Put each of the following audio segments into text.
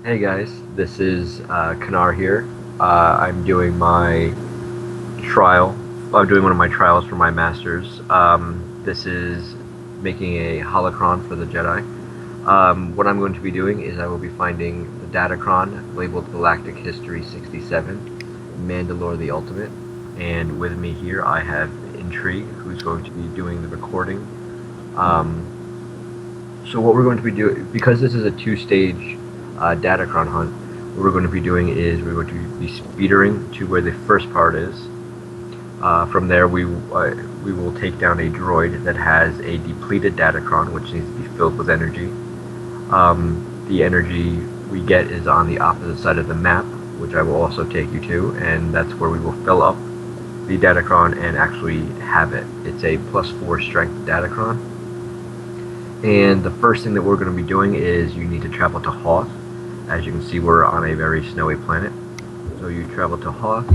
Hey guys, this is Qahnaar here. I'm doing my trial. I'm doing one of my trials for my master's. This is making a holocron for the Jedi. What I'm going to be doing is I will be finding the Datacron labeled Galactic History 67, Mandalore the Ultimate, and with me here I have Intrigue, who's going to be doing the recording. Um, so what we're going to be doing, because this is a two-stage Datacron hunt, what we're going to be doing is we're going to be speedering to where the first part is. From there, we will take down a droid that has a depleted Datacron, which needs to be filled with energy. The energy we get is on the opposite side of the map, which I will also take you to, and that's where we will fill up the Datacron and actually have it. It's a +4 strength Datacron. And the first thing that we're going to be doing is you need to travel to Hoth. As you can see, we're on a very snowy planet. So you travel to Hoth,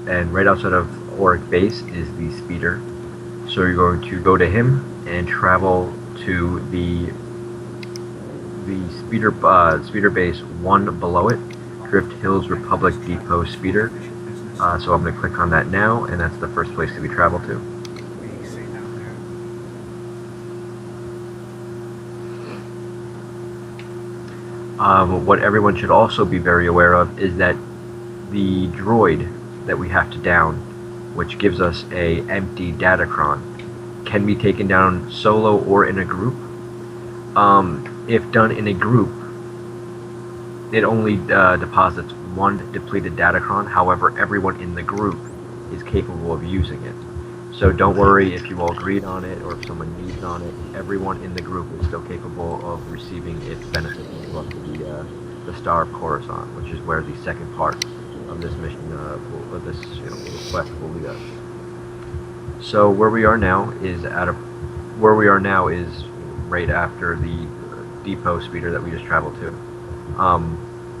and right outside of Auric Base is the speeder. So you're going to go to him and travel to the speeder base one below it, Drift Hills Republic Depot speeder. So I'm going to click on that now, and that's the first place that we travel to. What everyone should also be very aware of is that the droid that we have to down, which gives us a empty Datacron, can be taken down solo or in a group. If done in a group, it only deposits one depleted Datacron. However, everyone in the group is capable of using it. So don't worry if you all agreed on it or if someone needs on it. Everyone in the group is still capable of receiving its benefits up to the Star of Coruscant, which is where the second part of this mission, of this quest will lead us. So where we are now is right after the depot speeder that we just traveled to.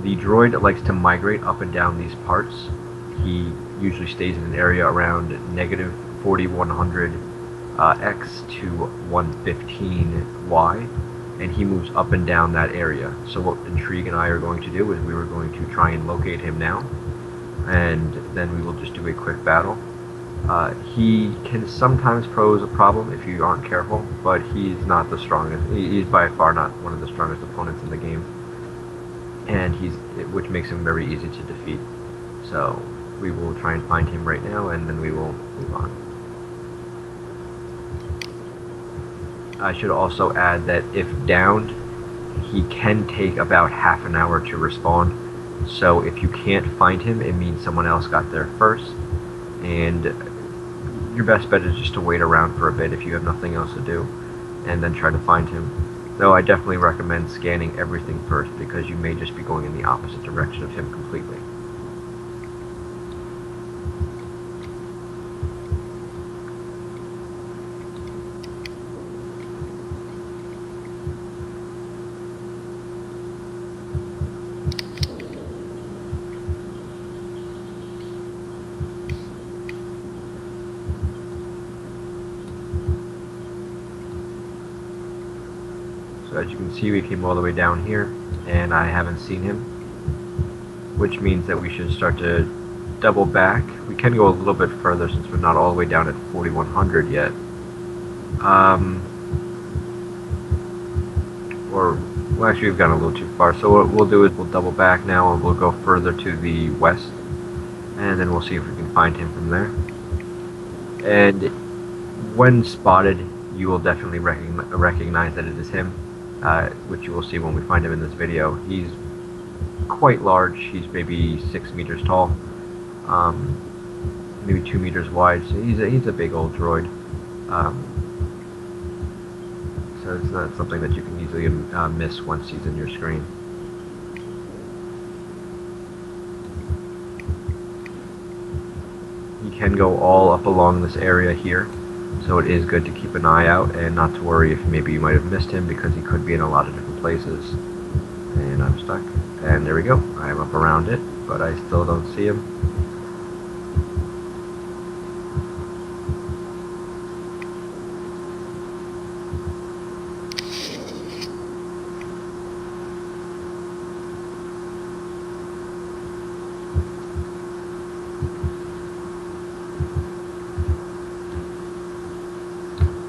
The droid likes to migrate up and down these parts. He usually stays in an area around negative 4100 X to 115 Y, and he moves up and down that area. So what Intrigue and I are going to do is we were going to try and locate him now, and then we will just do a quick battle. He can sometimes pose a problem if you aren't careful, but he's not the strongest. He's by far not one of the strongest opponents in the game, and which makes him very easy to defeat. So we will try and find him right now, and then we will move on. I should also add that if downed, he can take about half an hour to respawn. So if you can't find him, it means someone else got there first, and your best bet is just to wait around for a bit if you have nothing else to do, and then try to find him. Though I definitely recommend scanning everything first, because you may just be going in the opposite direction of him completely. So as you can see, we came all the way down here, and I haven't seen him, which means that we should start to double back. We can go a little bit further since we're not all the way down at 4100 yet. Well, actually, we've gone a little too far. So what we'll do is we'll double back now, and we'll go further to the west, and then we'll see if we can find him from there. And when spotted, you will definitely recognize that it is him, which you will see when we find him in this video. He's quite large. He's maybe 6 meters tall, maybe 2 meters wide. So he's a big old droid. So it's not something that you can easily miss once he's in your screen. He can go all up along this area here, so it is good to keep an eye out and not to worry if maybe you might have missed him, because he could be in a lot of different places. And I'm stuck. And there we go. I'm up around it, but I still don't see him.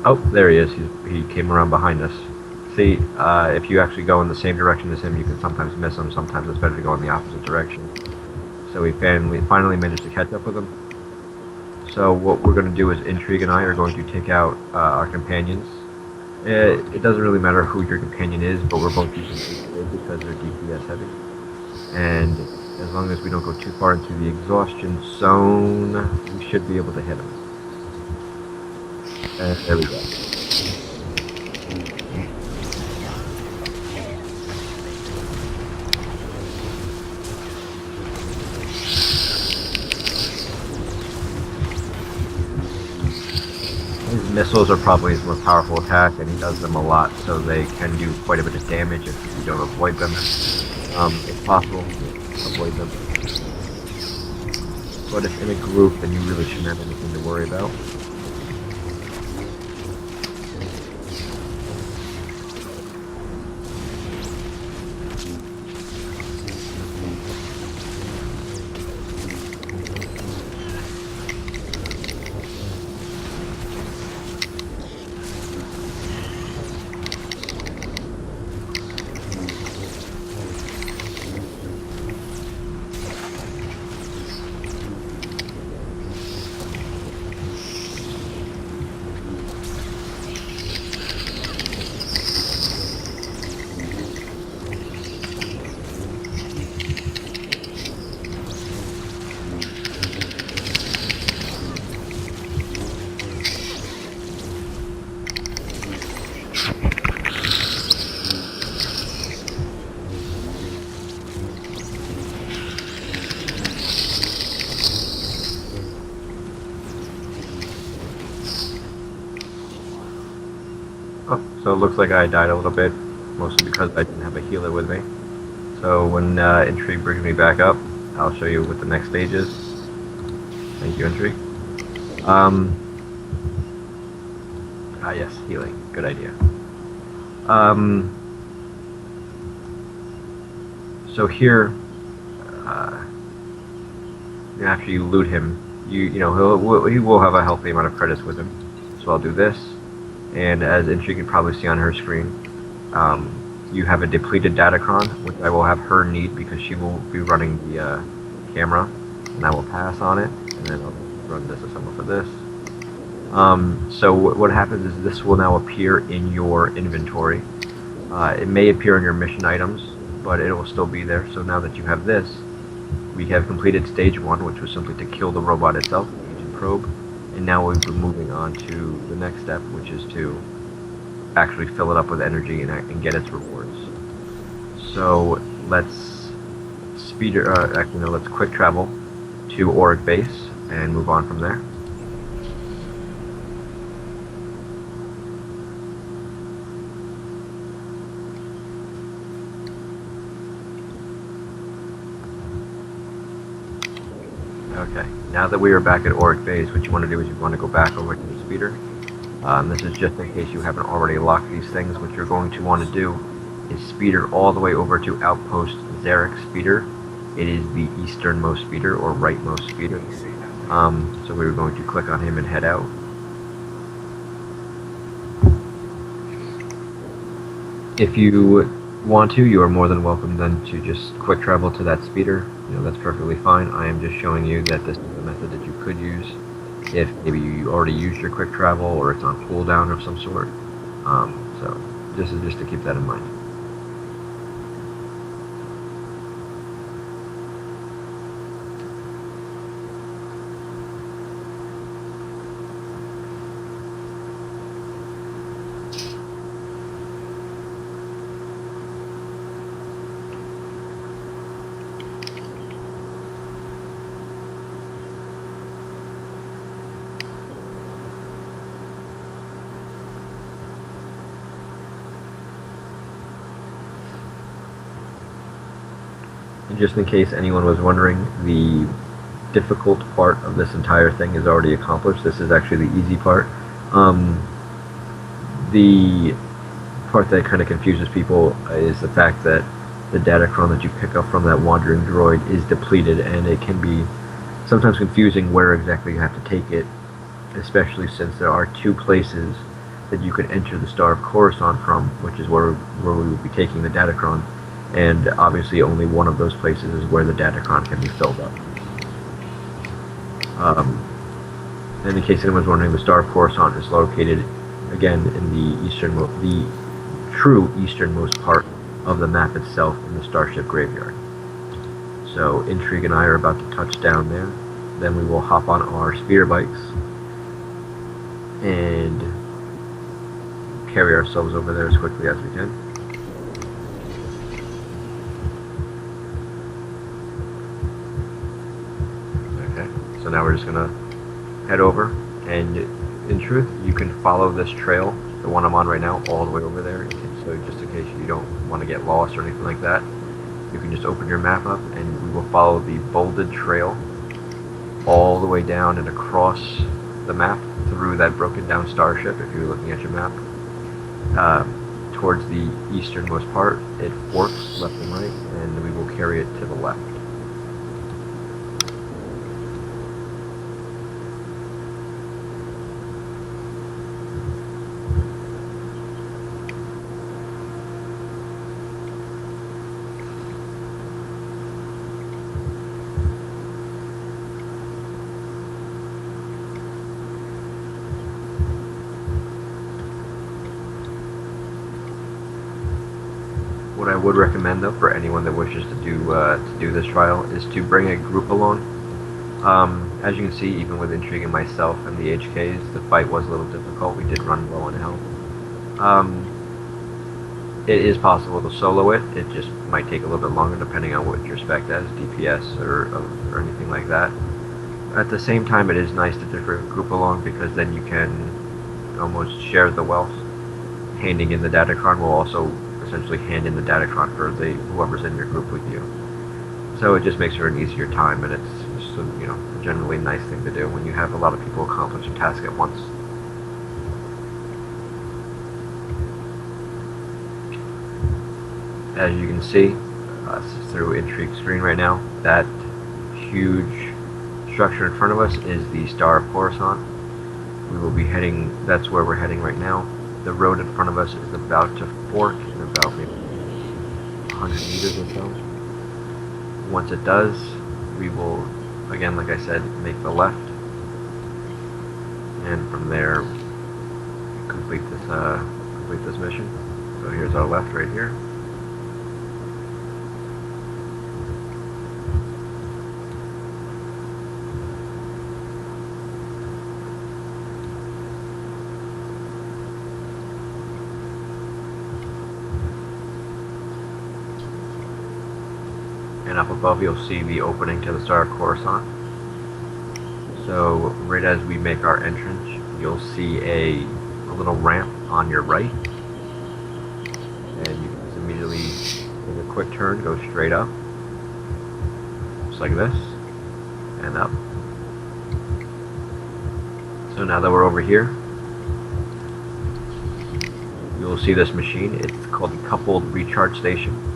Oh, there he is. He came around behind us. See, if you actually go in the same direction as him, you can sometimes miss him. Sometimes it's better to go in the opposite direction. So we finally managed to catch up with him. So what we're going to do is Intrigue and I are going to take out our companions. It doesn't really matter who your companion is, but we're both using DPS because they're DPS heavy. And as long as we don't go too far into the exhaustion zone, we should be able to hit him. And there we go. His missiles are probably his most powerful attack, and he does them a lot, so they can do quite a bit of damage if you don't avoid them. If possible, avoid them. But if in a group, then you really shouldn't have anything to worry about. Oh, so it looks like I died a little bit, mostly because I didn't have a healer with me. So when Intrigue brings me back up, I'll show you what the next stage is. Thank you, Intrigue. Yes, healing. Good idea. So here, after you loot him, he will have a healthy amount of credits with him. So I'll do this. And as Intrigue can probably see on her screen, you have a depleted Datacron, which I will have her need because she will be running the camera, and I will pass on it, and then I'll run disassemble for this. So what happens is this will now appear in your inventory. It may appear in your mission items, but it will still be there. So now that you have this, we have completed stage 1, which was simply to kill the robot itself, the agent probe. And now we'll be moving on to the next step, which is to actually fill it up with energy and get its rewards. So let's let's quick travel to Auric Base and move on from there. Okay, now that we are back at Auric Base, what you want to do is you want to go back over to the speeder. This is just in case you haven't already locked these things. What you're going to want to do is speeder all the way over to Outpost Zarek Speeder. It is the easternmost speeder, or rightmost speeder. So we're going to click on him and head out. If you want to, you are more than welcome then to just quick travel to that speeder. That's perfectly fine. I am just showing you that this is a method that you could use if maybe you already used your quick travel or it's on cooldown of some sort. So this is just to keep that in mind. And just in case anyone was wondering, the difficult part of this entire thing is already accomplished. This is actually the easy part. The part that kind of confuses people is the fact that the Datacron that you pick up from that wandering droid is depleted, and it can be sometimes confusing where exactly you have to take it, especially since there are 2 places that you could enter the Star of Coruscant from, which is where we will be taking the Datacron. And obviously only one of those places is where the Datacron can be filled up. In case anyone's wondering, the Star of Coruscant is located, again, in the true easternmost part of the map itself in the Starship Graveyard. So Intrigue and I are about to touch down there. Then we will hop on our speeder bikes and carry ourselves over there as quickly as we can. Okay, so now we're just gonna head over, and in truth, you can follow this trail, the one I'm on right now, all the way over there. So just in case you don't want to get lost or anything like that, you can just open your map up, and we will follow the bolded trail all the way down and across the map through that broken down starship. If you're looking at your map, towards the easternmost part, it forks left and right, and we will carry it to the left. What I would recommend, though, for anyone that wishes to do this trial, is to bring a group along. As you can see, even with Intrigue and myself and the HKs, the fight was a little difficult. We did run low on health. It is possible to solo it. It just might take a little bit longer, depending on what you're spec'd as, DPS or anything like that. At the same time, it is nice to bring a group along, because then you can almost share the wealth. Handing in the Datacron will also essentially hand in the Datacron for whoever's in your group with you. So it just makes for an easier time, and it's just a generally nice thing to do when you have a lot of people accomplish a task at once. As you can see, through Intrigue's screen right now, that huge structure in front of us is the Star of Coruscant. We will be heading, that's where we're heading right now. The road in front of us is about to fork in about maybe 100 meters or so. Once it does, we will, again, like I said, make the left, and from there complete this mission. So here's our left right here. And up above you'll see the opening to the Star of Coruscant. So right as we make our entrance, you'll see a little ramp on your right, and you can just immediately make a quick turn, go straight up, just like this, and up. So now that we're over here, you'll see this machine. It's called the coupled recharge station.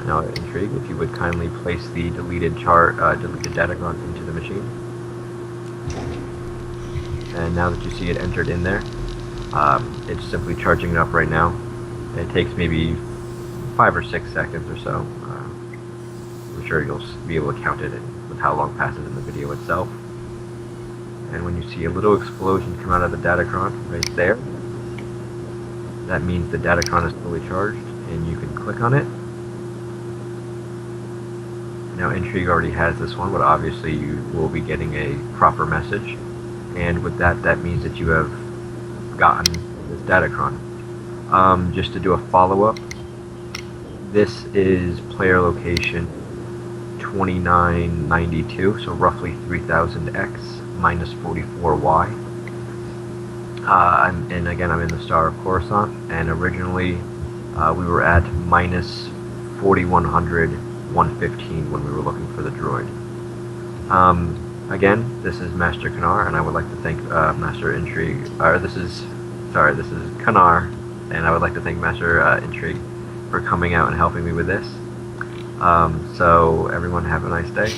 Now, Intrigue, if you would kindly place the deleted Datacron into the machine. And now that you see it entered in there, it's simply charging it up right now. It takes maybe 5 or 6 seconds or so. I'm sure you'll be able to count it with how long passes in the video itself. And when you see a little explosion come out of the Datacron right there, that means the Datacron is fully charged, and you can click on it. Now Intrigue already has this one, but obviously you will be getting a proper message, and with that, that means that you have gotten this Datacron. Just to do a follow-up, this is player location 2992, so roughly 3000x minus 44y. And again, I'm in the Star of Coruscant, and originally we were at minus 4100 115 when we were looking for the droid. Again, this is Master Qahnaar, and I would like to thank Master Intrigue, this is Qahnaar, and I would like to thank Master Intrigue for coming out and helping me with this. So everyone have a nice day.